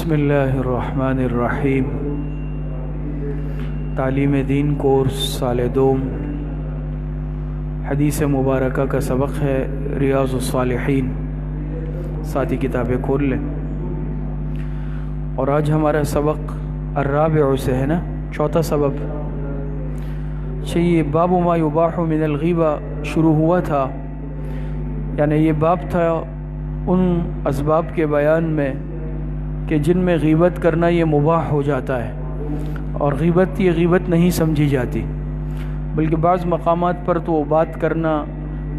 بسم اللہ الرحمن الرحیم۔ تعلیم دین کورس سال دوم، حدیث مبارکہ کا سبق ہے ریاض الصالحین۔ ساتھی کتابیں کھول لیں۔ اور آج ہمارا سبق الرابع سے ہے نا، چوتھا سبب۔ یہ باب ما یباح من الغیبہ شروع ہوا تھا، یعنی یہ باب تھا ان اسباب کے بیان میں کہ جن میں غیبت کرنا یہ مباح ہو جاتا ہے، اور یہ غیبت نہیں سمجھی جاتی، بلکہ بعض مقامات پر تو بات کرنا،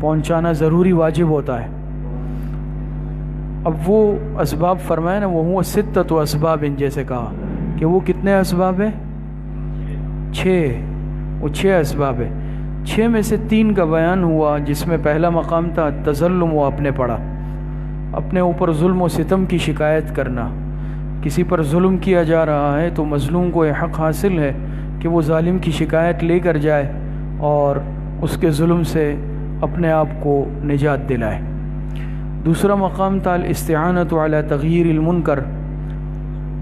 پہنچانا ضروری واجب ہوتا ہے۔ اب وہ اسباب فرمائے نا، وہ ستۃ اسباب، جیسے کہا کہ وہ کتنے اسباب ہیں؟ 6۔ وہ 6 اسباب ہے۔ 6 میں سے 3 کا بیان ہوا، جس میں پہلا مقام تھا تظلم، وہ اپنے پڑا، اپنے اوپر ظلم و ستم کی شکایت کرنا۔ کسی پر ظلم کیا جا رہا ہے تو مظلوم کو یہ حق حاصل ہے کہ وہ ظالم کی شکایت لے کر جائے اور اس کے ظلم سے اپنے آپ کو نجات دلائے۔ دوسرا مقام تھا الاستعانۃ علی تغییر المنکر،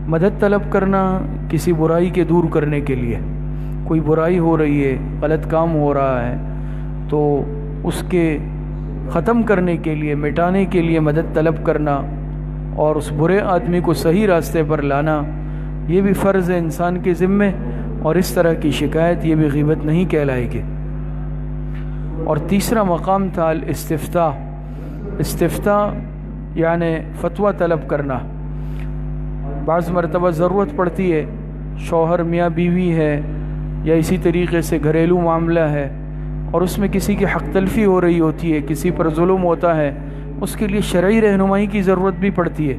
مدد طلب کرنا کسی برائی کے دور کرنے کے لیے۔ کوئی برائی ہو رہی ہے، غلط کام ہو رہا ہے، تو اس کے ختم کرنے کے لیے، مٹانے کے لیے مدد طلب کرنا اور اس برے آدمی کو صحیح راستے پر لانا، یہ بھی فرض ہے انسان کے ذمے، اور اس طرح کی شکایت یہ بھی غیبت نہیں کہلائے گی۔ اور تیسرا مقام تھا الاستفتاء۔ استفتاء یعنی فتویٰ طلب کرنا۔ بعض مرتبہ ضرورت پڑتی ہے، شوہر میاں بیوی ہے یا اسی طریقے سے گھریلو معاملہ ہے، اور اس میں کسی کی حق تلفی ہو رہی ہوتی ہے، کسی پر ظلم ہوتا ہے، اس کے لیے شرعی رہنمائی کی ضرورت بھی پڑتی ہے۔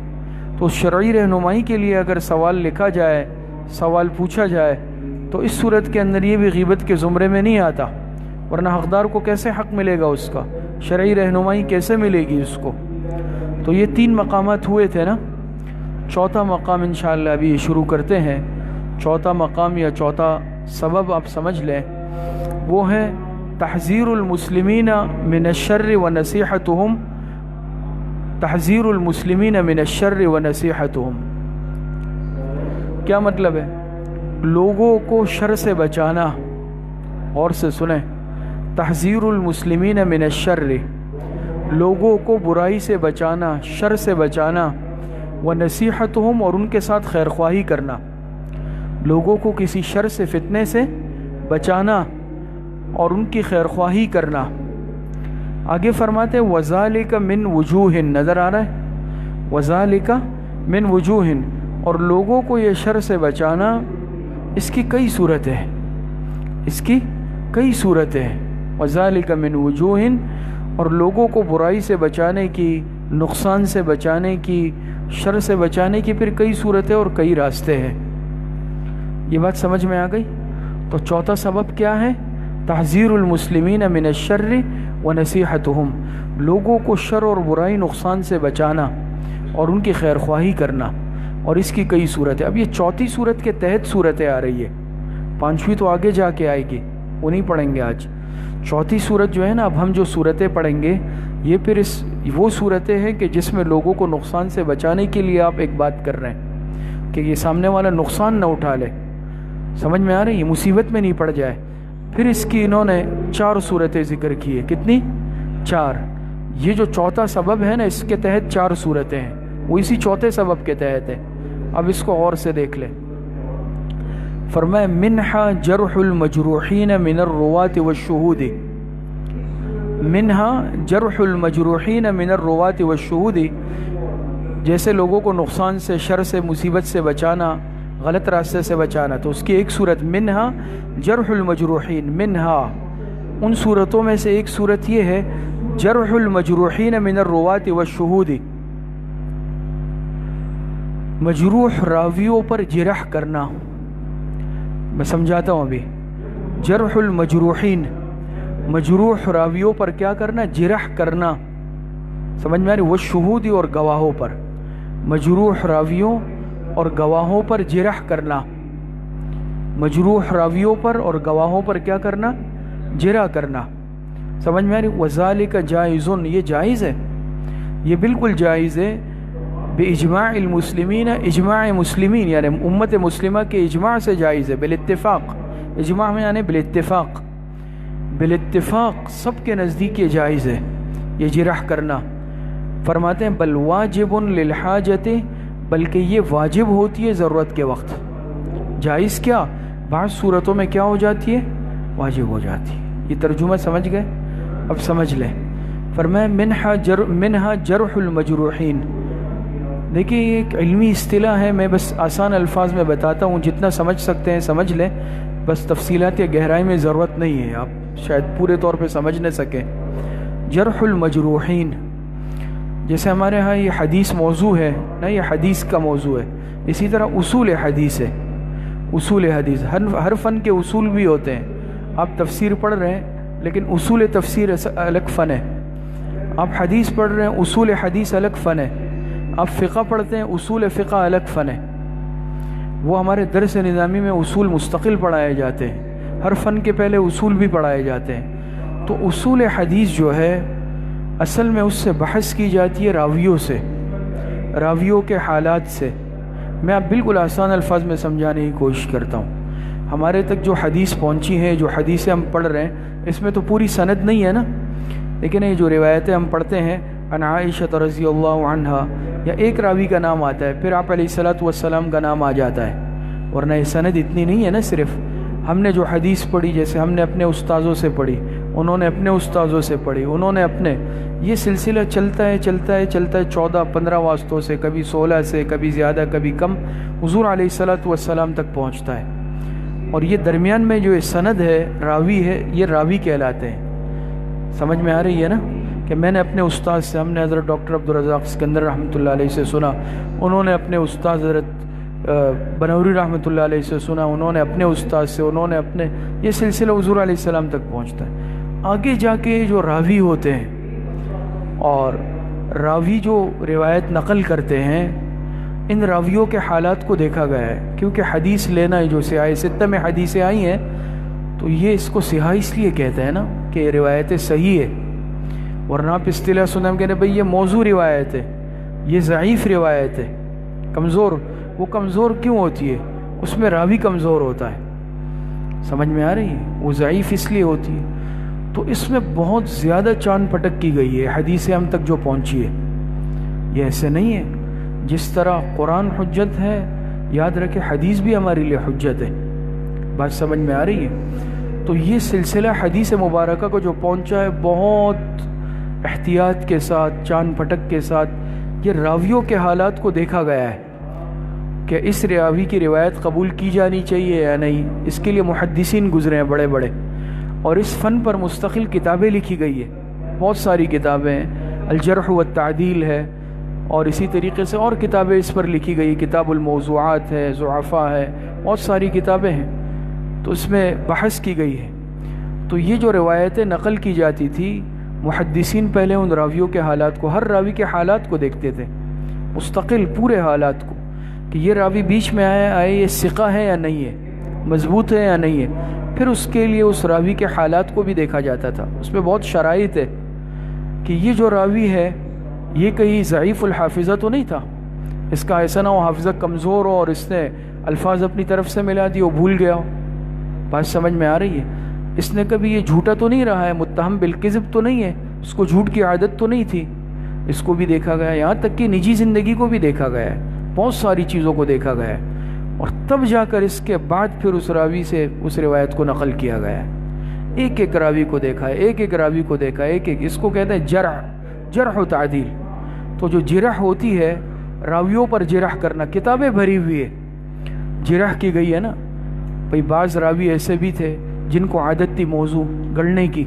تو اس شرعی رہنمائی کے لیے اگر سوال لکھا جائے، سوال پوچھا جائے، تو اس صورت کے اندر یہ بھی غیبت کے زمرے میں نہیں آتا، ورنہ حقدار کو کیسے حق ملے گا، اس کا شرعی رہنمائی کیسے ملے گی اس کو۔ تو یہ 3 مقامات ہوئے تھے نا۔ چوتھا مقام انشاءاللہ ابھی یہ شروع کرتے ہیں۔ چوتھا مقام یا چوتھا سبب آپ سمجھ لیں، وہ ہے تحذیر المسلمین من الشر ونصیحتهم۔ تحذیر المسلمین من الشر ونصیحتهم، کیا مطلب ہے؟ لوگوں کو شر سے بچانا۔ اور سے سنیں، تحذیر المسلمین من الشر، لوگوں کو برائی سے بچانا، شر سے بچانا، ونصیحتهم، اور ان کے ساتھ خیر خواہی کرنا۔ لوگوں کو کسی شر سے، فتنے سے بچانا اور ان کی خیر خواہی کرنا۔ آگے فرماتے وذالک من وجوہ، نظر آ رہا ہے؟ وذالک من وجوہ، اور لوگوں کو یہ شر سے بچانا، اس کی کئی صورتیں ہیں، اس کی کئی صورتیں ہیں۔ وذالک من وجوہ، اور لوگوں کو برائی سے بچانے کی، نقصان سے بچانے کی، شر سے بچانے کی پھر کئی صورتیں اور کئی راستے ہیں۔ یہ بات سمجھ میں آ گئی؟ تو چوتھا سبب کیا ہے؟ تحذیر المسلمین من الشر ونصیحتهم، لوگوں کو شر اور برائی، نقصان سے بچانا اور ان کی خیر خواہی کرنا، اور اس کی کئی صورتیں۔ اب یہ چوتھی صورت کے تحت صورتیں آ رہی ہے، 5ویں تو آگے جا کے آئے گی، وہ نہیں پڑھیں گے آج۔ چوتھی صورت جو ہے نا، اب ہم جو صورتیں پڑھیں گے، یہ پھر وہ صورتیں ہیں کہ جس میں لوگوں کو نقصان سے بچانے کے لیے آپ ایک بات کر رہے ہیں کہ یہ سامنے والا نقصان نہ اٹھا لے، سمجھ میں آ رہی ہے، مصیبت میں نہیں پڑ جائے۔ پھر اس کی انہوں نے 4 صورتیں ذکر کی ہے۔ کتنی؟ 4۔ یہ جو چوتھا سبب ہے نا، اس کے تحت 4 صورتیں ہیں، وہ اسی چوتھے سبب کے تحت ہے۔ اب اس کو اور سے دیکھ لیں۔ فرمایا منہا جرح المجروحین من الرواة والشہود، منہا جرح المجروحین من الرواة والشہود، جیسے لوگوں کو نقصان سے، شر سے، مصیبت سے بچانا، غلط راستے سے بچانا، تو اس کی ایک صورت منہا جرح المجروحین، منہا ان صورتوں میں سے ایک صورت یہ ہے جرح المجروحین من الرواة والشہود، مجروح راویوں پر جرح کرنا۔ میں سمجھاتا ہوں ابھی۔ جرح المجروحین، مجروح راویوں پر کیا کرنا؟ جرح کرنا، سمجھ میں آ رہی؟ والشہود، اور گواہوں پر، مجروح راویوں اور گواہوں پر جرح کرنا، مجروح راویوں پر اور گواہوں پر کیا کرنا؟ جرح کرنا، سمجھ میں آ رہی؟ وذالک جائز، یہ جائز ہے، یہ بالکل جائز ہے۔ باجماع المسلمین، اجماع مسلمین یعنی امت مسلمہ کے اجماع سے جائز ہے، بالاتفاق، اجماع میں یعنی بالاتفاق، بالاتفاق سب کے نزدیک یہ جائز ہے یہ جرح کرنا۔ فرماتے ہیں بل واجب للحاجت، بلکہ یہ واجب ہوتی ہے ضرورت کے وقت۔ جائز کیا، بعض صورتوں میں کیا ہو جاتی ہے، واجب ہو جاتی ہے۔ یہ ترجمہ سمجھ گئے؟ اب سمجھ لیں۔ فرمایا منہا جرح المجروحین۔ دیکھیے یہ ایک علمی اصطلاح ہے، میں بس آسان الفاظ میں بتاتا ہوں، جتنا سمجھ سکتے ہیں سمجھ لیں، بس تفصیلات یا گہرائی میں ضرورت نہیں ہے، آپ شاید پورے طور پہ سمجھ نہ سکیں۔ جرح المجروحین، جیسے ہمارے ہاں یہ حدیث موضوع ہے نا، یہ حدیث کا موضوع ہے، اسی طرح اصول حدیث ہے۔ اصول حدیث، ہر فن کے اصول بھی ہوتے ہیں۔ آپ تفسیر پڑھ رہے ہیں لیکن اصول تفسیر الگ فن ہے، آپ حدیث پڑھ رہے ہیں اصول حدیث الگ فن ہے، آپ فقہ پڑھتے ہیں اصول فقہ الگ فن ہے۔ وہ ہمارے درس نظامی میں اصول مستقل پڑھائے جاتے ہیں، ہر فن کے پہلے اصول بھی پڑھائے جاتے ہیں۔ تو اصول حدیث جو ہے اصل میں اس سے بحث کی جاتی ہے راویوں سے، راویوں کے حالات سے۔ میں آپ بالکل آسان الفاظ میں سمجھانے کی کوشش کرتا ہوں۔ ہمارے تک جو حدیث پہنچی ہیں، جو حدیثیں ہم پڑھ رہے ہیں، اس میں تو پوری سند نہیں ہے نا، لیکن یہ جو روایتیں ہم پڑھتے ہیں عن عائشہ رضی اللہ عنہا، یا ایک راوی کا نام آتا ہے، پھر آپ علیہ الصلاۃ والسلام کا نام آ جاتا ہے، ورنہ یہ سند اتنی نہیں ہے نا۔ صرف ہم نے جو حدیث پڑھی، جیسے ہم نے اپنے استاذوں سے پڑھی، انہوں نے اپنے استاذوں سے پڑھی، انہوں نے اپنے، یہ سلسلہ چلتا ہے 14-15 واسطوں سے، کبھی 16 سے، کبھی زیادہ کبھی کم، حضور علیہ الصلاۃ والسلام تک پہنچتا ہے۔ اور یہ درمیان میں جو سند ہے، راوی ہے، یہ راوی کہلاتے ہیں۔ سمجھ میں آ رہی ہے نا کہ میں نے اپنے استاد سے، ہم نے حضرت ڈاکٹر عبدالرزاق سکندر رحمۃ اللہ علیہ سے سنا، انہوں نے اپنے استاد حضرت بنوری رحمۃ اللہ علیہ سے سنا، انہوں نے اپنے استاد سے، انہوں نے اپنے، یہ سلسلہ حضور علیہ السلام تک پہنچتا ہے۔ آگے جا کے جو راوی ہوتے ہیں اور راوی جو روایت نقل کرتے ہیں، ان راویوں کے حالات کو دیکھا گیا ہے، کیونکہ حدیث لینا جو سیاہ ستہ میں حدیثیں آئی ہیں، تو یہ اس کو سیاہ اس لیے کہتے ہیں نا کہ یہ روایتیں صحیح ہے، ورنہ آپ اصطلاح سنیں ہم کہتے ہیں بھئی یہ موضوع روایت ہے، یہ ضعیف روایت ہے، کمزور۔ وہ کمزور کیوں ہوتی ہے؟ اس میں راوی کمزور ہوتا ہے، سمجھ میں آ رہی ہے؟ وہ ضعیف اس لیے ہوتی ہے۔ تو اس میں بہت زیادہ چاند پٹک کی گئی ہے، حدیثیں ہم تک جو پہنچی ہے، یہ ایسے نہیں ہے۔ جس طرح قرآن حجت ہے، یاد رکھے حدیث بھی ہمارے لیے حجت ہے۔ بات سمجھ میں آ رہی ہے؟ تو یہ سلسلہ حدیث مبارکہ کو جو پہنچا ہے، بہت احتیاط کے ساتھ، چاند پٹک کے ساتھ، یہ راویوں کے حالات کو دیکھا گیا ہے کہ اس راوی کی روایت قبول کی جانی چاہیے یا نہیں۔ اس کے لیے محدثین گزرے ہیں بڑے بڑے، اور اس فن پر مستقل کتابیں لکھی گئی ہے، بہت ساری کتابیں ہیں، الجرح والتعدیل ہے، اور اسی طریقے سے اور کتابیں اس پر لکھی گئی، کتاب الموضوعات ہے، ضعفاء ہے، بہت ساری کتابیں ہیں، تو اس میں بحث کی گئی ہے۔ تو یہ جو روایتیں نقل کی جاتی تھی، محدثین پہلے ان راویوں کے حالات کو، ہر راوی کے حالات کو دیکھتے تھے، مستقل پورے حالات کو، کہ یہ راوی بیچ میں آئے یہ ثقہ ہے یا نہیں ہے، مضبوط ہے یا نہیں ہے۔ پھر اس کے لیے اس راوی کے حالات کو بھی دیکھا جاتا تھا، اس میں بہت شرائط ہے کہ یہ جو راوی ہے یہ کہیں ضعیف الحافظہ تو نہیں تھا، اس کا ایسا نہ ہو حافظہ کمزور ہو اور اس نے الفاظ اپنی طرف سے ملا دی، وہ بھول گیا ہو۔ بات سمجھ میں آ رہی ہے؟ اس نے کبھی یہ جھوٹا تو نہیں رہا ہے، متہم بالکذب تو نہیں ہے، اس کو جھوٹ کی عادت تو نہیں تھی، اس کو بھی دیکھا گیا، یہاں تک کہ نجی زندگی کو بھی دیکھا گیا ہے، بہت ساری چیزوں کو دیکھا گیا ہے، اور تب جا کر اس کے بعد پھر اس راوی سے اس روایت کو نقل کیا گیا ہے۔ ایک ایک راوی کو دیکھا ہے، ایک ایک راوی کو دیکھا ہے، ایک ایک، اس کو کہتے ہیں جرح و تعدیل۔ تو جو جرح ہوتی ہے، راویوں پر جرح کرنا، کتابیں بھری ہوئی ہے، جرح کی گئی ہے نا۔ بھئی بعض راوی ایسے بھی تھے جن کو عادت تھی موضوع گڑنے کی،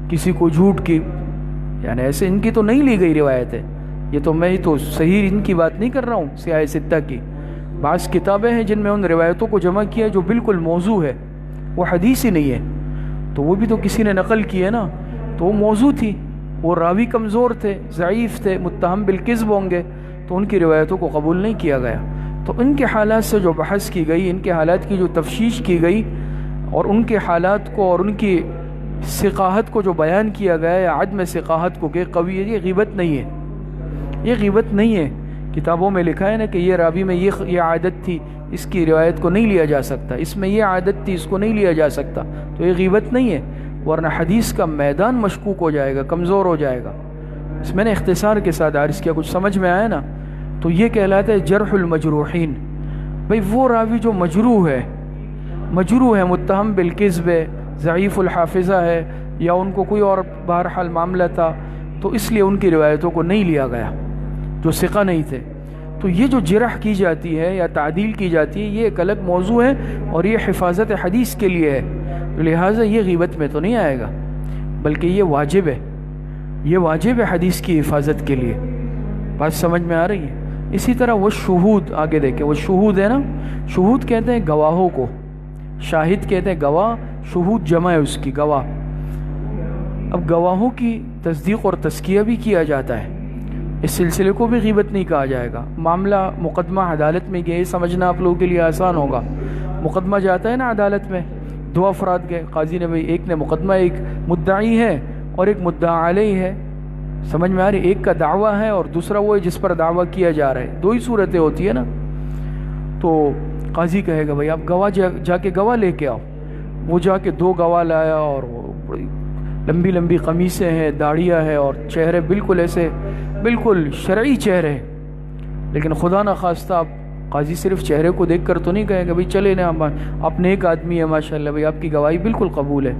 کسی کو جھوٹ کی، یعنی ایسے ان کی تو نہیں لی گئی روایت ہے، یہ تو میں تو صحیح ان کی بات نہیں کر رہا ہوں، سیاہ ستہ کی۔ بعض کتابیں ہیں جن میں ان روایتوں کو جمع کیا جو بالکل موضوع ہے، وہ حدیث ہی نہیں ہے، تو وہ بھی تو کسی نے نقل کی ہے نا، تو وہ موضوع تھی، وہ راوی کمزور تھے، ضعیف تھے، متہم بالکذب ہوں گے، تو ان کی روایتوں کو قبول نہیں کیا گیا۔ تو ان کے حالات سے جو بحث کی گئی، ان کے حالات کی جو تفشیش کی گئی، اور ان کے حالات کو اور ان کی ثقاہت کو جو بیان کیا گیا ہے، عدم ثقاہت کو کہ قوی ہے، یہ غیبت نہیں ہے، یہ غیبت نہیں ہے، کتابوں میں لکھا ہے نا کہ یہ راوی میں یہ عادت تھی، اس کی روایت کو نہیں لیا جا سکتا، اس میں یہ عادت تھی، اس کو نہیں لیا جا سکتا، تو یہ غیبت نہیں ہے، ورنہ حدیث کا میدان مشکوک ہو جائے گا، کمزور ہو جائے گا۔ اس میں نے اختصار کے ساتھ عرض کیا، کچھ سمجھ میں آیا نا؟ تو یہ کہلاتا ہے جرح المجروحین۔ بھئی وہ راوی جو مجروح ہے، متہم بالکذب ہے، ضعیف الحافظہ ہے، یا ان کو کوئی اور بہرحال معاملہ تھا، تو اس لیے ان کی روایتوں کو نہیں لیا گیا، جو ثقہ نہیں تھے۔ تو یہ جو جرح کی جاتی ہے یا تعدیل کی جاتی ہے، یہ ایک الگ موضوع ہے، اور یہ حفاظت حدیث کے لیے ہے، تو لہٰذا یہ غیبت میں تو نہیں آئے گا، بلکہ یہ واجب ہے، یہ واجب ہے حدیث کی حفاظت کے لیے۔ بات سمجھ میں آ رہی ہے؟ اسی طرح وہ شہود، آگے دیکھیں، وہ شہود ہے نا، شہود کہتے ہیں گواہوں کو، شاہد کہتے ہیں گواہ، شہود جمع ہے اس کی، گواہ۔ اب گواہوں کی تصدیق اور تزکیہ بھی کیا جاتا ہے، اس سلسلے کو بھی غیبت نہیں کہا جائے گا۔ معاملہ مقدمہ عدالت میں گئے، سمجھنا آپ لوگوں کے لیے آسان ہوگا۔ مقدمہ جاتا ہے نا عدالت میں، دو افراد گئے، قاضی نے بھئی ایک نے مقدمہ، ایک مدعی ہے اور ایک مدعا علیہ ہے، سمجھ میں آ رہی؟ ایک کا دعویٰ ہے اور دوسرا وہ ہے جس پر دعویٰ کیا جا رہا ہے، دو ہی صورتیں ہوتی ہے نا۔ تو قاضی کہے گا بھئی آپ گواہ جا کے گواہ لے کے آؤ۔ وہ جا کے دو گواہ لایا، اور وہ بڑی لمبی لمبی قمیصیں ہیں، داڑھیاں ہیں، اور چہرے بالکل ایسے بالکل شرعی چہرے، لیکن خدا نخواستہ آپ قاضی صرف چہرے کو دیکھ کر تو نہیں کہے گا بھئی چلے نا، آپ نیک آدمی ہے ماشاءاللہ، بھئی آپ کی گواہی بالکل قبول ہے۔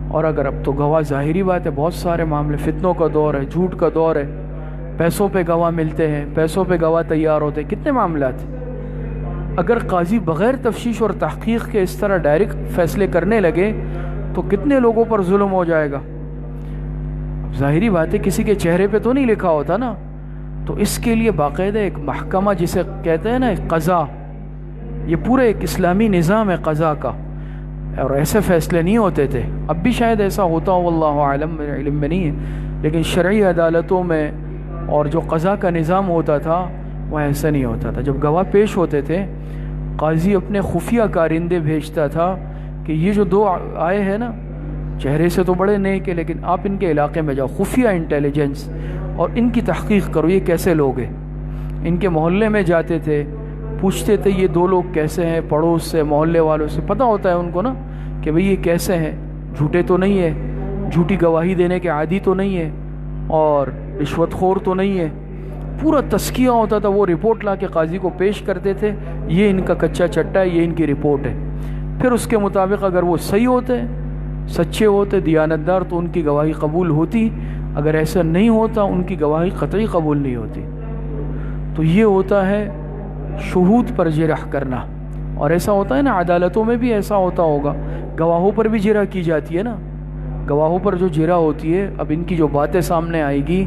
اور اگر اب تو گواہ، ظاہری بات ہے بہت سارے معاملے، فتنوں کا دور ہے، جھوٹ کا دور ہے، پیسوں پہ گواہ ملتے ہیں، پیسوں پہ گواہ تیار ہوتے ہیں، کتنے معاملات ہیں۔ اگر قاضی بغیر تفتیش اور تحقیق کے اس طرح ڈائریکٹ فیصلے کرنے لگے تو کتنے لوگوں پر ظلم ہو جائے گا۔ ظاہری بات ہے کسی کے چہرے پہ تو نہیں لکھا ہوتا نا، تو اس کے لیے باقاعدہ ایک محکمہ جسے کہتے ہیں نا قضا، یہ پورا ایک اسلامی نظام ہے قضا کا، اور ایسے فیصلے نہیں ہوتے تھے۔ اب بھی شاید ایسا ہوتا ہو، واللہ اعلم، میرے علم میں نہیں ہے، لیکن شرعی عدالتوں میں اور جو قضا کا نظام ہوتا تھا وہ ایسا نہیں ہوتا تھا۔ جب گواہ پیش ہوتے تھے، قاضی اپنے خفیہ کارندے بھیجتا تھا کہ یہ جو دو آئے ہیں نا، چہرے سے تو بڑے نیک ہیں، لیکن آپ ان کے علاقے میں جاؤ، خفیہ انٹیلیجنس، اور ان کی تحقیق کرو، یہ کیسے لوگ ہیں۔ ان کے محلے میں جاتے تھے، پوچھتے تھے یہ دو لوگ کیسے ہیں، پڑوس سے، محلے والوں سے، پتہ ہوتا ہے ان کو نا کہ بھئی یہ کیسے ہیں، جھوٹے تو نہیں ہے، جھوٹی گواہی دینے کے عادی تو نہیں ہے، اور رشوت خور تو نہیں ہے۔ پورا تزکیہ ہوتا تھا، وہ رپورٹ لا کے قاضی کو پیش کرتے تھے، یہ ان کا کچا چٹا ہے، یہ ان کی رپورٹ ہے۔ پھر اس کے مطابق اگر وہ صحیح ہوتے، سچے ہوتے، دیانتدار، تو ان کی گواہی قبول ہوتی، اگر ایسا نہیں ہوتا ان کی گواہی قطعی قبول نہیں ہوتی۔ تو یہ ہوتا ہے شہود پر جرح کرنا، اور ایسا ہوتا ہے نا عدالتوں میں بھی ایسا ہوتا ہوگا، گواہوں پر بھی جرح کی جاتی ہے نا، گواہوں پر جو جرح ہوتی ہے، اب ان کی جو باتیں سامنے آئے گی،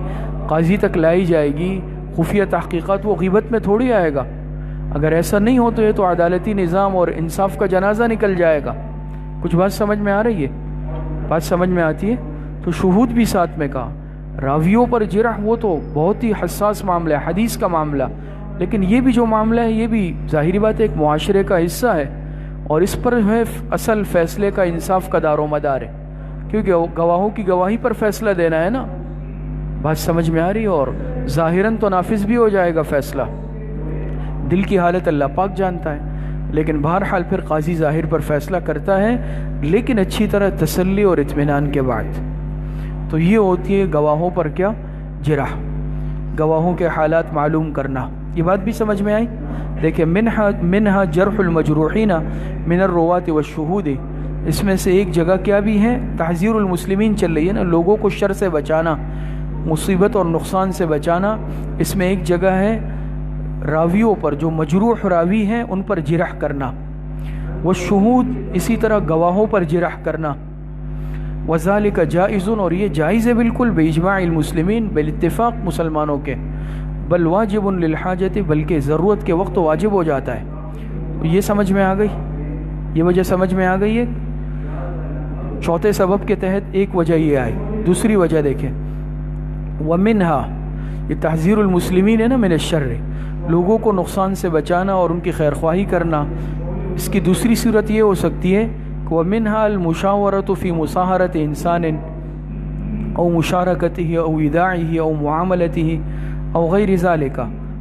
قاضی تک لائی جائے گی، خفیہ تحقیقات، وہ غیبت میں تھوڑی آئے گا۔ اگر ایسا نہیں ہو تو یہ تو عدالتی نظام اور انصاف کا جنازہ نکل جائے گا۔ کچھ بات سمجھ میں آ رہی ہے؟ بات سمجھ میں آتی ہے؟ تو شہود بھی ساتھ میں کہا۔ راویوں پر جرح وہ تو بہت ہی حساس معاملہ ہے، حدیث کا معاملہ، لیکن یہ بھی جو معاملہ ہے، یہ بھی ظاہری بات ہے ایک معاشرے کا حصہ ہے، اور اس پر جو ہے اصل فیصلے کا انصاف کا دار و مدار ہے، کیونکہ گواہوں کی گواہی پر فیصلہ دینا ہے نا۔ بات سمجھ میں آ رہی ہے؟ اور ظاہراً تو نافذ بھی ہو جائے گا فیصلہ، دل کی حالت اللہ پاک جانتا ہے، لیکن بہرحال پھر قاضی ظاہر پر فیصلہ کرتا ہے، لیکن اچھی طرح تسلی اور اطمینان کے بعد۔ تو یہ ہوتی ہے گواہوں پر کیا؟ جرح، گواہوں کے حالات معلوم کرنا۔ یہ بات بھی سمجھ میں آئی؟ دیکھیں، منہا جرح المجروحین من الرواۃ والشہود، اس میں سے ایک جگہ کیا بھی ہے؟ تحذیر المسلمین چل رہی ہے نا، لوگوں کو شر سے بچانا، مصیبت اور نقصان سے بچانا۔ اس میں ایک جگہ ہے راویوں پر، جو مجروح راوی ہیں ان پر جرح کرنا، والشہود، اسی طرح گواہوں پر جرح کرنا۔ وذالک جائز، اور یہ جائز ہے بالکل، باجماع المسلمین، بالاتفاق مسلمانوں کے، بل واجب للحاجت، بلکہ ضرورت کے وقت واجب ہو جاتا ہے۔ یہ سمجھ میں آ گئی؟ یہ وجہ سمجھ میں آ گئی ہے؟ چوتھے سبب کے تحت ایک وجہ یہ آئی۔ دوسری وجہ دیکھیں، ومنها، یہ تحذیر المسلمین ہے نا من الشر، لوگوں کو نقصان سے بچانا اور ان کی خیر خواہی کرنا۔ اس کی دوسری صورت یہ ہو سکتی ہے کہ ومنها المشاورۃ فی مصاہرۃ انسان او مشارکتہ او وداعہ او معاملتہ او غیر ذالک،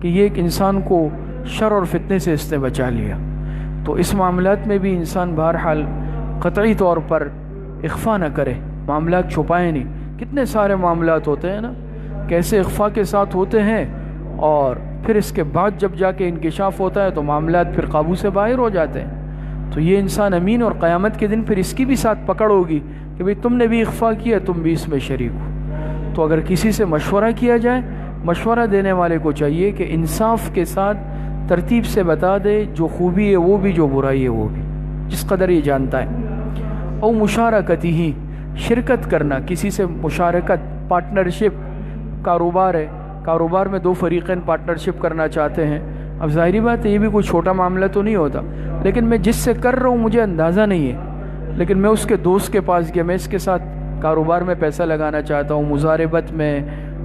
کہ یہ ایک انسان کو شر اور فتنے سے اس نے بچا لیا۔ تو اس معاملات میں بھی انسان بہرحال قطعی طور پر اخفا نہ کرے، معاملات چھپائے نہیں۔ کتنے سارے معاملات ہوتے ہیں نا، کیسے اخفا کے ساتھ ہوتے ہیں، اور پھر اس کے بعد جب جا کے انکشاف ہوتا ہے تو معاملات پھر قابو سے باہر ہو جاتے ہیں۔ تو یہ انسان امین، اور قیامت کے دن پھر اس کی بھی ساتھ پکڑ ہوگی کہ بھئی تم نے بھی اخفا کیا، تم بھی اس میں شریک ہو۔ تو اگر کسی سے مشورہ کیا جائے، مشورہ دینے والے کو چاہیے کہ انصاف کے ساتھ ترتیب سے بتا دے، جو خوبی ہے وہ بھی، جو برائی ہے وہ بھی، جس قدر یہ جانتا ہے۔ او مشارکتی ہی، شرکت کرنا، کسی سے مشارکت، پارٹنرشپ، کاروبار ہے، کاروبار میں دو فریقین پارٹنرشپ کرنا چاہتے ہیں۔ اب ظاہری بات ہے یہ بھی کوئی چھوٹا معاملہ تو نہیں ہوتا، لیکن میں جس سے کر رہا ہوں مجھے اندازہ نہیں ہے، لیکن میں اس کے دوست کے پاس گیا، میں اس کے ساتھ کاروبار میں پیسہ لگانا چاہتا ہوں، مضاربت میں،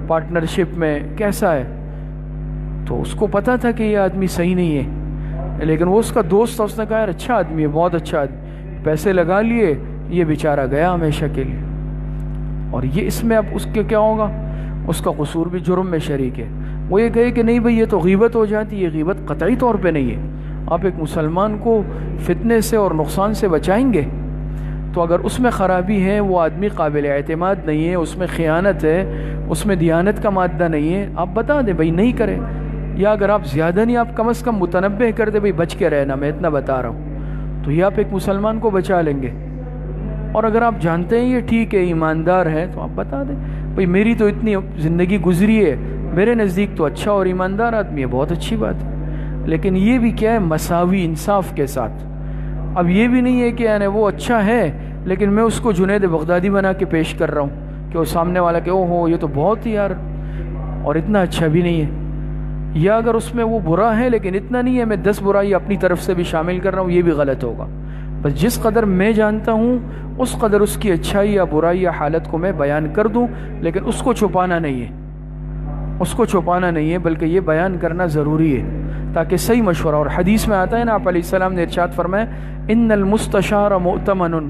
پارٹنرشپ میں، کیسا ہے؟ تو اس کو پتہ تھا کہ یہ آدمی صحیح نہیں ہے، لیکن وہ اس کا دوست تھا، اس نے کہا یار اچھا آدمی ہے، بہت اچھا آدمی، پیسے لگا لیے، یہ بیچارہ گیا ہمیشہ کے لیے۔ اور یہ اس میں اب اس کے کیا ہوگا؟ اس کا قصور بھی جرم میں شریک ہے۔ وہ یہ کہے کہ نہیں بھئی یہ تو غیبت ہو جاتی، یہ غیبت قطعی طور پہ نہیں ہے۔ آپ ایک مسلمان کو فتنے سے اور نقصان سے بچائیں گے، تو اگر اس میں خرابی ہے، وہ آدمی قابل اعتماد نہیں ہے، اس میں خیانت ہے، اس میں دیانت کا مادہ نہیں ہے، آپ بتا دیں بھئی نہیں کرے، یا اگر آپ زیادہ نہیں، آپ کم از کم متنبہ کر دیں بھئی بچ کے رہنا، میں اتنا بتا رہا ہوں، تو یہ آپ ایک مسلمان کو بچا لیں گے۔ اور اگر آپ جانتے ہیں یہ ٹھیک ہے، ایماندار ہے، تو آپ بتا دیں بھئی میری تو اتنی زندگی گزری ہے، میرے نزدیک تو اچھا اور ایماندار آدمی ہے، بہت اچھی بات ہے۔ لیکن یہ بھی کیا ہے؟ مساوی، انصاف کے ساتھ۔ اب یہ بھی نہیں ہے کہ یعنی وہ اچھا ہے لیکن میں اس کو جنید بغدادی بنا کے پیش کر رہا ہوں کہ وہ سامنے والا کہ او ہو یہ تو بہت ہی یار، اور اتنا اچھا بھی نہیں ہے۔ یا اگر اس میں وہ برا ہے لیکن اتنا نہیں ہے، میں 10 برائی اپنی طرف سے بھی شامل کر رہا ہوں، یہ بھی غلط ہوگا۔ بس جس قدر میں جانتا ہوں اس قدر اس کی اچھائی یا برائی یا حالت کو میں بیان کر دوں، لیکن اس کو چھپانا نہیں ہے، اس کو چھپانا نہیں ہے، بلکہ یہ بیان کرنا ضروری ہے تاکہ صحیح مشورہ۔ اور حدیث میں آتا ہے نا، آپ علیہ السلام نے ارشاد فرمایا ان المستشار مؤتمن،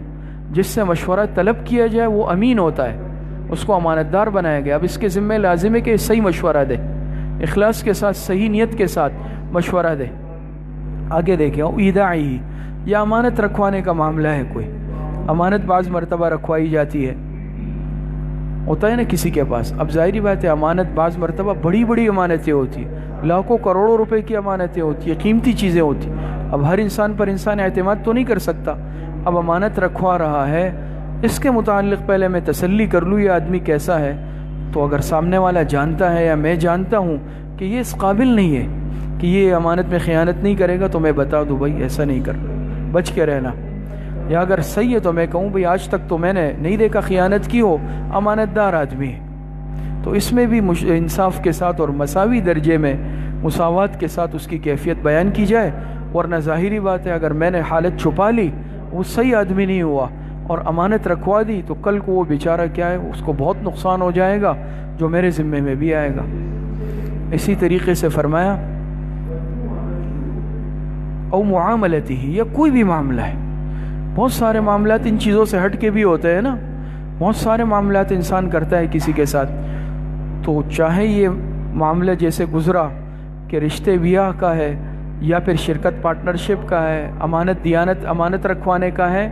جس سے مشورہ طلب کیا جائے وہ امین ہوتا ہے، اس کو امانت دار بنایا گیا۔ اب اس کے ذمہ لازم ہے کہ صحیح مشورہ دے، اخلاص کے ساتھ، صحیح نیت کے ساتھ مشورہ دے۔ آگے دیکھیں، ایداعی، یا امانت رکھوانے کا معاملہ ہے، کوئی امانت بعض مرتبہ رکھوائی جاتی ہے، ہوتا ہے نا کسی کے پاس۔ اب ظاہری بات ہے امانت بعض مرتبہ بڑی بڑی امانتیں ہوتی ہیں، لاکھوں کروڑوں روپے کی امانتیں ہوتی ہیں، قیمتی چیزیں ہوتی ہیں۔ اب ہر انسان پر انسان اعتماد تو نہیں کر سکتا۔ اب امانت رکھوا رہا ہے، اس کے متعلق پہلے میں تسلی کر لوں یہ آدمی کیسا ہے، تو اگر سامنے والا جانتا ہے یا میں جانتا ہوں کہ یہ اس قابل نہیں ہے کہ یہ امانت میں خیانت نہیں کرے گا، تو میں بتا دوں بھائی ایسا نہیں کرنا، بچ کے رہنا۔ یا اگر صحیح ہے تو میں کہوں بھئی آج تک تو میں نے نہیں دیکھا خیانت کی ہو، امانت دار آدمی ہے۔ تو اس میں بھی انصاف کے ساتھ اور مساوی درجے میں مساوات کے ساتھ اس کی کیفیت بیان کی جائے، ورنہ ظاہری بات ہے اگر میں نے حالت چھپا لی، وہ صحیح آدمی نہیں ہوا اور امانت رکھوا دی، تو کل کو وہ بیچارہ کیا ہے، اس کو بہت نقصان ہو جائے گا جو میرے ذمے میں بھی آئے گا۔ اسی طریقے سے فرمایا او معاملتی ہی، یا کوئی بھی معاملہ ہے، بہت سارے معاملات ان چیزوں سے ہٹ کے بھی ہوتے ہیں نا، بہت سارے معاملات انسان کرتا ہے کسی کے ساتھ، تو چاہے یہ معاملہ جیسے گزرا کہ رشتے بیاہ کا ہے، یا پھر شرکت پارٹنرشپ کا ہے، امانت دیانت امانت رکھوانے کا ہے،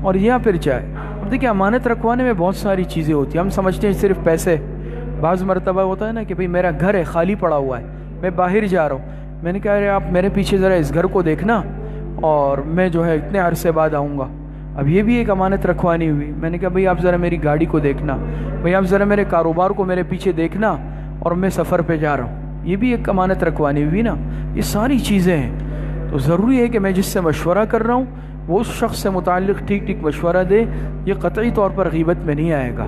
اور یا پھر چاہے اب دیکھیں امانت رکھوانے میں بہت ساری چیزیں ہوتی ہیں۔ ہم سمجھتے ہیں صرف پیسے، بعض مرتبہ ہوتا ہے نا کہ بھئی میرا گھر ہے خالی پڑا ہوا ہے، میں باہر جا رہا ہوں، میں نے کہا ارے آپ میرے پیچھے ذرا اس گھر کو دیکھنا اور میں جو ہے اتنے عرصے بعد آؤں گا۔ اب یہ بھی ایک امانت رکھوانی ہوئی۔ میں نے کہا بھئی آپ ذرا میری گاڑی کو دیکھنا، بھئی آپ ذرا میرے کاروبار کو میرے پیچھے دیکھنا، اور میں سفر پہ جا رہا ہوں، یہ بھی ایک امانت رکھوانی ہوئی نا۔ یہ ساری چیزیں ہیں، تو ضروری ہے کہ میں جس سے مشورہ کر رہا ہوں وہ اس شخص سے متعلق ٹھیک ٹھیک مشورہ دے، یہ قطعی طور پر غیبت میں نہیں آئے گا۔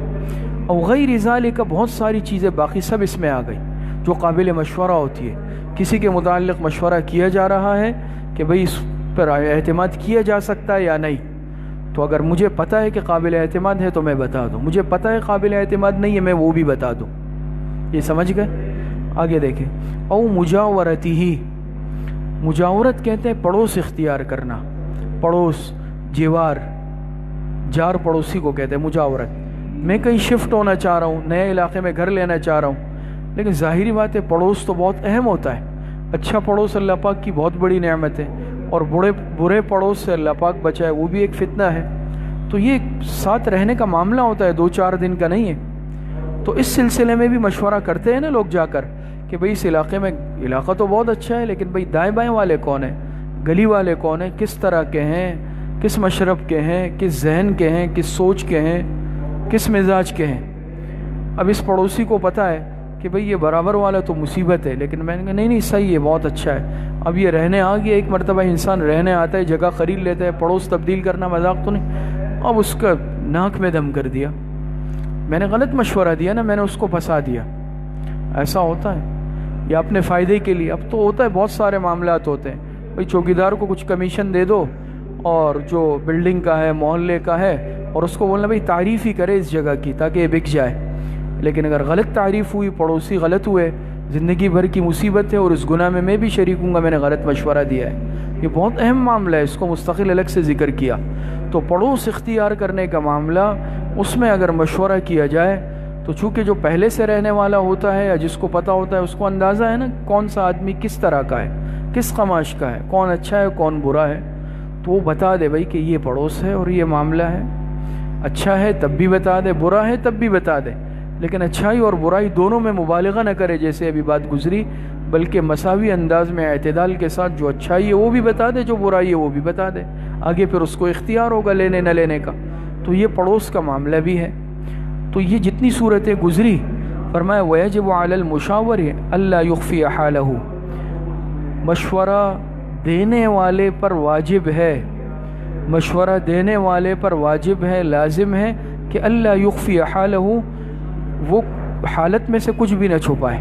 اور غیر ذالک بہت ساری چیزیں باقی سب اس میں آ گئی جو قابل مشورہ ہوتی ہے۔ کسی کے متعلق مشورہ کیا جا رہا ہے کہ بھئی اس پر اعتماد کیا جا سکتا ہے یا نہیں، تو اگر مجھے پتہ ہے کہ قابل اعتماد ہے تو میں بتا دوں، مجھے پتہ ہے قابل اعتماد نہیں ہے میں وہ بھی بتا دوں۔ یہ سمجھ گئے؟ آگے دیکھیں، او مجاورتی ہی، مجاورت کہتے ہیں پڑوس اختیار کرنا، پڑوس، جیوار، جار پڑوسی کو کہتے ہیں مجاورت۔ میں کہیں شفٹ ہونا چاہ رہا ہوں، نئے علاقے میں گھر لینا چاہ رہا ہوں، لیکن ظاہری بات ہے پڑوس تو بہت اہم ہوتا ہے. اچھا پڑوس اللہ پاک کی بہت بڑی نعمت ہے، اور برے پڑوس سے اللہ پاک بچائے وہ بھی ایک فتنہ ہے. تو یہ ساتھ رہنے کا معاملہ ہوتا ہے، 2-4 دن کا نہیں ہے. تو اس سلسلے میں بھی مشورہ کرتے ہیں نا لوگ جا کر کہ بھئی اس علاقے میں، علاقہ تو بہت اچھا ہے لیکن بھئی دائیں بائیں والے کون ہیں، گلی والے کون ہیں، کس طرح کے ہیں، کس مشرب کے ہیں، کس ذہن کے ہیں، کس سوچ کے ہیں، کس مزاج کے ہیں. اب اس پڑوسی کو پتہ ہے کہ بھئی یہ برابر والا تو مصیبت ہے، لیکن میں نے کہا نہیں صحیح ہے، بہت اچھا ہے. اب یہ رہنے آ گیا، ایک مرتبہ انسان رہنے آتا ہے، جگہ خرید لیتا ہے، پڑوس تبدیل کرنا مذاق تو نہیں. اب اس کا ناک میں دم کر دیا، میں نے غلط مشورہ دیا نا، میں نے اس کو پھنسا دیا. ایسا ہوتا ہے یا اپنے فائدے کے لیے. اب تو ہوتا ہے بہت سارے معاملات ہوتے ہیں، بھئی چوکیدار کو کچھ کمیشن دے دو، اور جو بلڈنگ کا ہے، محلے کا ہے، اور اس کو بولنا بھئی تعریف ہی کرے اس جگہ کی تاکہ یہ بک جائے. لیکن اگر غلط تعریف ہوئی، پڑوسی غلط ہوئے، زندگی بھر کی مصیبت ہے، اور اس گناہ میں بھی شریک ہوں گا، میں نے غلط مشورہ دیا ہے. یہ بہت اہم معاملہ ہے، اس کو مستقل الگ سے ذکر کیا. تو پڑوس اختیار کرنے کا معاملہ، اس میں اگر مشورہ کیا جائے تو چونکہ جو پہلے سے رہنے والا ہوتا ہے یا جس کو پتہ ہوتا ہے، اس کو اندازہ ہے نا کون سا آدمی کس طرح کا ہے، کس قماش کا ہے، کون اچھا ہے کون برا ہے. تو وہ بتا دے بھائی کہ یہ پڑوس ہے اور یہ معاملہ ہے. اچھا ہے تب بھی بتا دے، برا ہے تب بھی بتا دے، لیکن اچھائی اور برائی دونوں میں مبالغہ نہ کرے جیسے ابھی بات گزری، بلکہ مساوی انداز میں اعتدال کے ساتھ جو اچھائی ہے وہ بھی بتا دے، جو برائی ہے وہ بھی بتا دے. آگے پھر اس کو اختیار ہوگا لینے نہ لینے کا. تو یہ پڑوس کا معاملہ بھی ہے. تو یہ جتنی صورتیں گزری، فرمایا وَيَجِبُ عَلَى الْمُشَاوِرِ أَلَّا يُخْفِيَ حَالَهُ، مشورہ دینے والے پر واجب ہے، مشورہ دینے والے پر واجب ہے، لازم ہے کہ اللہ یخفی حالہ، وہ حالت میں سے کچھ بھی نہ چھپائے،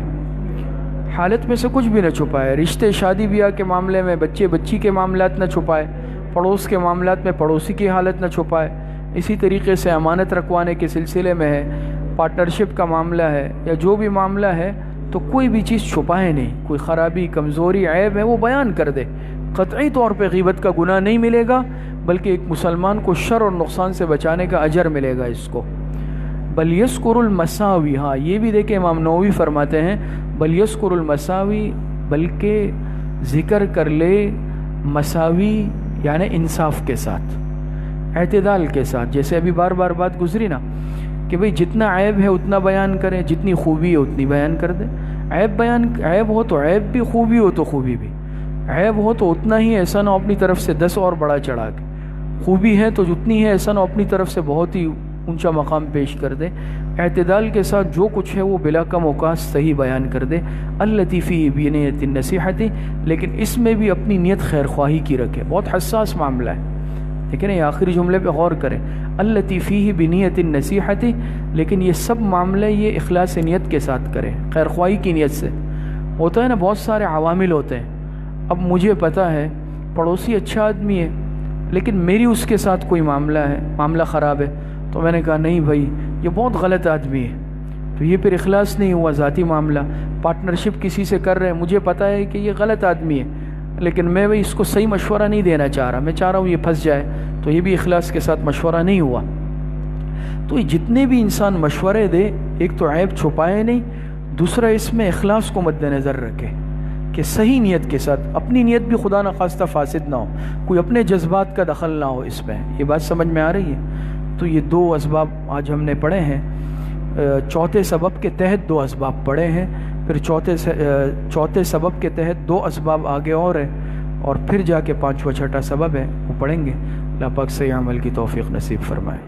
حالت میں سے کچھ بھی نہ چھپائے. رشتے شادی بیاہ کے معاملے میں بچے بچی کے معاملات نہ چھپائے، پڑوس کے معاملات میں پڑوسی کی حالت نہ چھپائے. اسی طریقے سے امانت رکھوانے کے سلسلے میں ہے، پارٹنرشپ کا معاملہ ہے، یا جو بھی معاملہ ہے تو کوئی بھی چیز چھپائے نہیں. کوئی خرابی، کمزوری، عیب ہے وہ بیان کر دے. قطعی طور پہ غیبت کا گناہ نہیں ملے گا، بلکہ ایک مسلمان کو شر اور نقصان سے بچانے کا اجر ملے گا اس کو. بل یذکر المساوی، ہاں یہ بھی دیکھیں امام نووی فرماتے ہیں بل یذکر المساوی، بلکہ ذکر کر لے مساوی یعنی انصاف کے ساتھ، اعتدال کے ساتھ. جیسے ابھی بار بار بات گزری نا کہ بھئی جتنا عیب ہے اتنا بیان کریں، جتنی خوبی ہے اتنی بیان کر دیں. عیب ہو تو عیب بھی، خوبی ہو تو خوبی بھی. عیب ہو تو اتنا ہی، ایسا نہ اپنی طرف سے 10 اور بڑا چڑھا کے. خوبی ہے تو جتنی ہے، ایسا نہ اپنی طرف سے بہت ہی اونچا مقام پیش کر دے. اعتدال کے ساتھ جو کچھ ہے وہ بلا کم اوقات صحیح بیان کر دے. التی فیہ بنیۃ النصیحۃ، لیکن اس میں بھی اپنی نیت خیر خواہی کی رکھے. بہت حساس معاملہ ہے، لیکن یہ آخری جملے پہ غور کریں، التی فیہ بنیۃ النصیحۃ، لیکن یہ سب معاملے یہ اخلاص نیت کے ساتھ کریں، خیر خواہی کی نیت سے. ہوتا ہے نا بہت سارے عوامل ہوتے ہیں. اب مجھے پتہ ہے پڑوسی اچھا آدمی ہے، لیکن میری اس کے ساتھ کوئی معاملہ خراب ہے، تو میں نے کہا نہیں بھائی یہ بہت غلط آدمی ہے، تو یہ پھر اخلاص نہیں ہوا. ذاتی معاملہ، پارٹنرشپ کسی سے کر رہے ہیں، مجھے پتہ ہے کہ یہ غلط آدمی ہے، لیکن میں بھائی اس کو صحیح مشورہ نہیں دینا چاہ رہا، میں چاہ رہا ہوں یہ پھنس جائے، تو یہ بھی اخلاص کے ساتھ مشورہ نہیں ہوا. تو جتنے بھی انسان مشورے دے، ایک تو عیب چھپائے نہیں، دوسرا اس میں اخلاص کو مد نظر رکھے کہ صحیح نیت کے ساتھ، اپنی نیت بھی خدا نخواستہ فاسد نہ ہو، کوئی اپنے جذبات کا دخل نہ ہو اس میں. یہ بات سمجھ میں آ رہی ہے؟ تو یہ 2 اسباب آج ہم نے پڑھے ہیں. چوتھے سبب کے تحت 2 اسباب پڑھے ہیں، پھر چوتھے سبب کے تحت 2 اسباب آگے اور ہیں، اور پھر جا کے 5واں 6واں سبب ہے وہ پڑھیں گے. اللہ پاک صحیح عمل کی توفیق نصیب فرمائے.